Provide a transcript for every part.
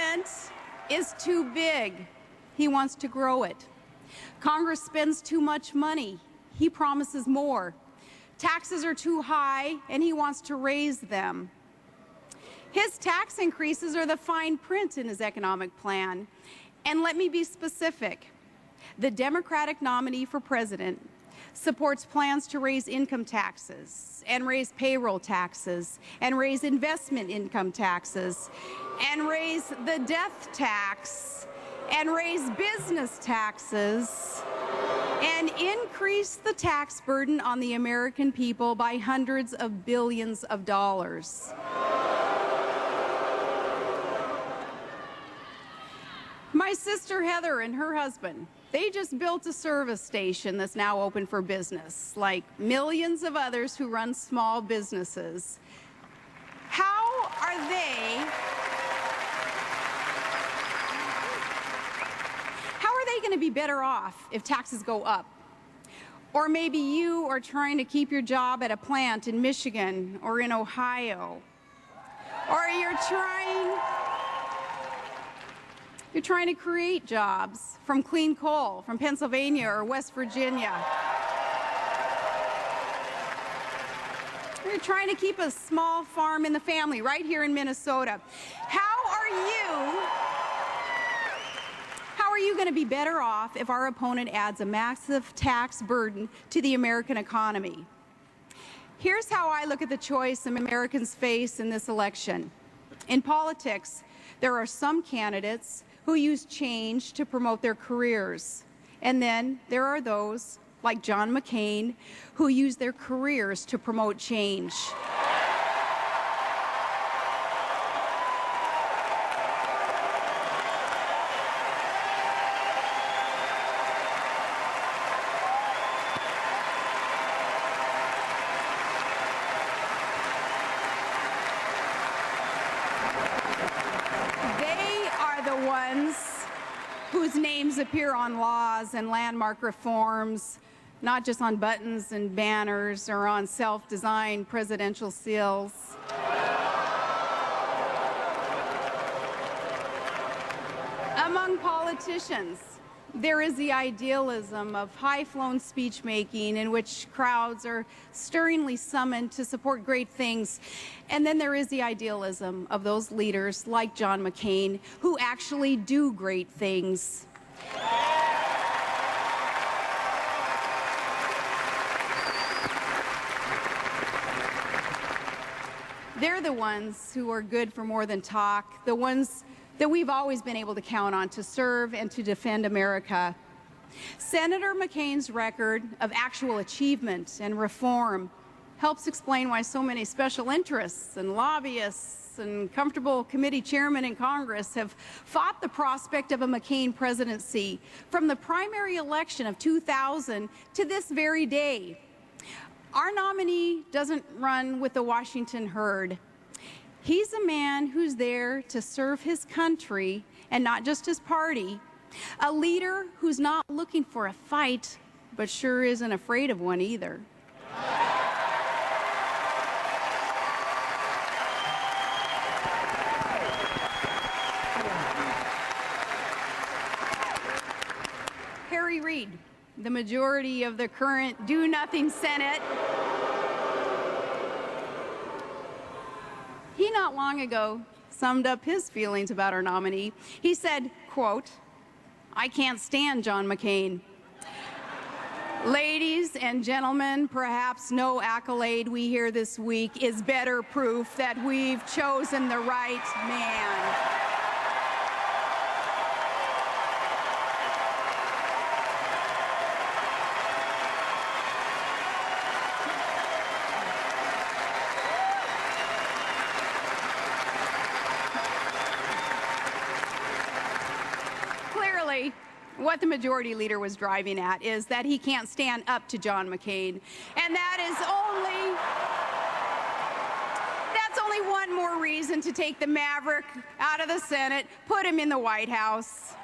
government is too big. He wants to grow it. Congress spends too much money. He promises more. Taxes are too high, and he wants to raise them. His tax increases are the fine print in his economic plan. And let me be specific. The Democratic nominee for president supports plans to raise income taxes and raise payroll taxes and raise investment income taxes and raise the death tax and raise business taxes and increase the tax burden on the American people by hundreds of billions of dollars. My sister Heather and her husband, they just built a service station that's now open for business, like millions of others who run small businesses. How are they going to be better off if taxes go up? Or maybe you are trying to keep your job at a plant in Michigan or in Ohio. Or you're trying to create jobs from clean coal from Pennsylvania or West Virginia. You're trying to keep a small farm in the family right here in Minnesota. How are you going to be better off if our opponent adds a massive tax burden to the American economy? Here's how I look at the choice Americans face in this election. In politics, there are some candidates who use change to promote their careers. And then there are those, like John McCain, who use their careers to promote change. Whose names appear on laws and landmark reforms, not just on buttons and banners or on self-designed presidential seals. Among politicians, there is the idealism of high-flown speech-making in which crowds are stirringly summoned to support great things. And then there is the idealism of those leaders like John McCain who actually do great things. They're the ones who are good for more than talk, the ones that we've always been able to count on to serve and to defend America. Senator McCain's record of actual achievement and reform helps explain why so many special interests and lobbyists and comfortable committee chairmen in Congress have fought the prospect of a McCain presidency from the primary election of 2000 to this very day. Our nominee doesn't run with the Washington herd. He's a man who's there to serve his country and not just his party. A leader who's not looking for a fight, but sure isn't afraid of one either. Harry Reid, the majority of the current do-nothing Senate, he not long ago summed up his feelings about our nominee. He said, quote, "I can't stand John McCain. Ladies and gentlemen, perhaps no accolade we hear this week is better proof that we've chosen the right man." What the majority leader was driving at is that he can't stand up to John McCain. And that's only one more reason to take the maverick out of the Senate, put him in the White House.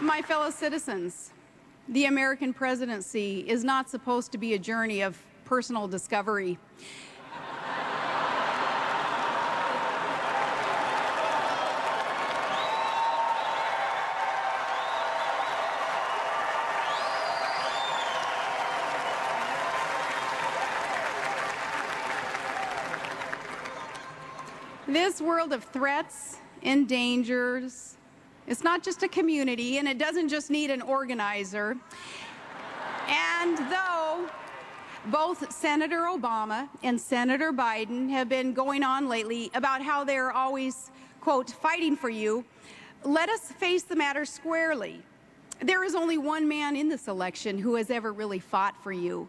My fellow citizens, the American presidency is not supposed to be a journey of personal discovery. This world of threats and dangers, it's not just a community, and it doesn't just need an organizer. And though both Senator Obama and Senator Biden have been going on lately about how they're always, quote, fighting for you, let us face the matter squarely. There is only one man in this election who has ever really fought for you.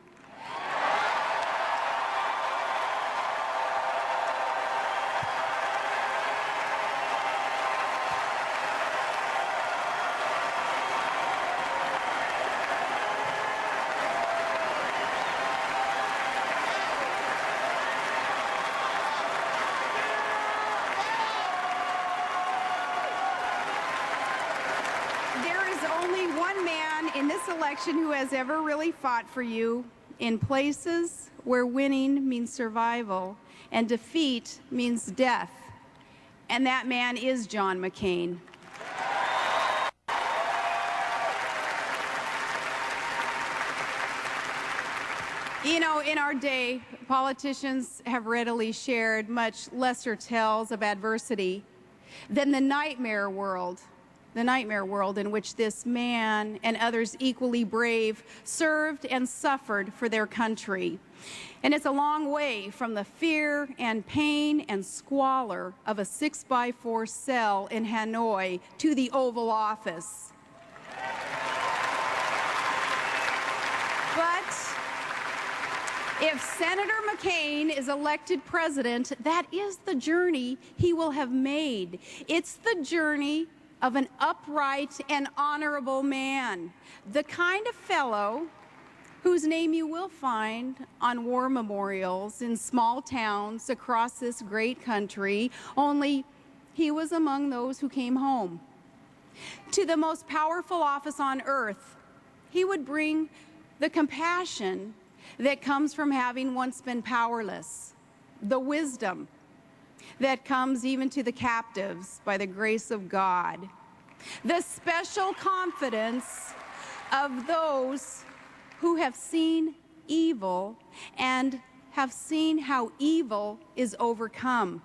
In this election who has ever really fought for you in places where winning means survival and defeat means death. And that man is John McCain. You know, in our day, politicians have readily shared much lesser tales of adversity than the nightmare world in which this man and others equally brave served and suffered for their country. And it's a long way from the fear and pain and squalor of a 6x4 cell in Hanoi to the Oval Office. But if Senator McCain is elected president, that is the journey he will have made. It's the journey of an upright and honorable man, the kind of fellow whose name you will find on war memorials in small towns across this great country, only he was among those who came home. To the most powerful office on earth, he would bring the compassion that comes from having once been powerless, the wisdom that comes even to the captives by the grace of God, the special confidence of those who have seen evil and have seen how evil is overcome.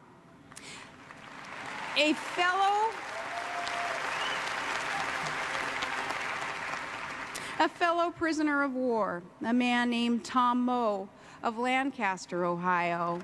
A fellow prisoner of war, a man named Tom Moe of Lancaster, Ohio.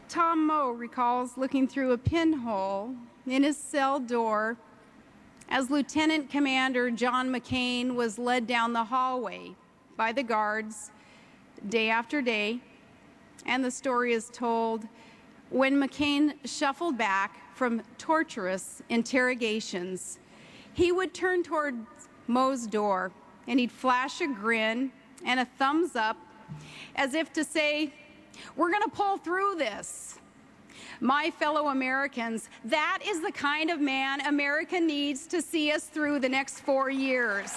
Tom Moe recalls looking through a pinhole in his cell door as Lieutenant Commander John McCain was led down the hallway by the guards day after day. And the story is told when McCain shuffled back from torturous interrogations, he would turn toward Moe's door and he'd flash a grin and a thumbs up as if to say, "We're going to pull through this." My fellow Americans, that is the kind of man America needs to see us through the next 4 years.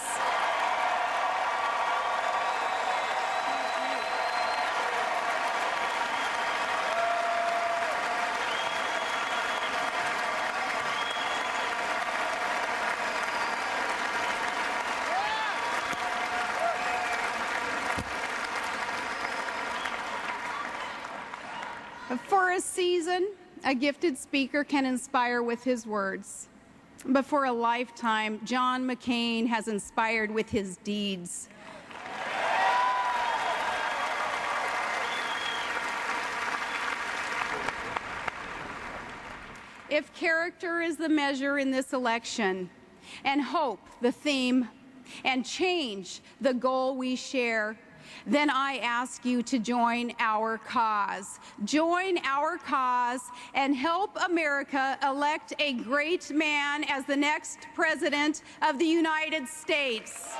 For a season, a gifted speaker can inspire with his words. But for a lifetime, John McCain has inspired with his deeds. if character is the measure in this election, and hope the theme, and change the goal we share, then I ask you to join our cause. Join our cause and help America elect a great man as the next President of the United States.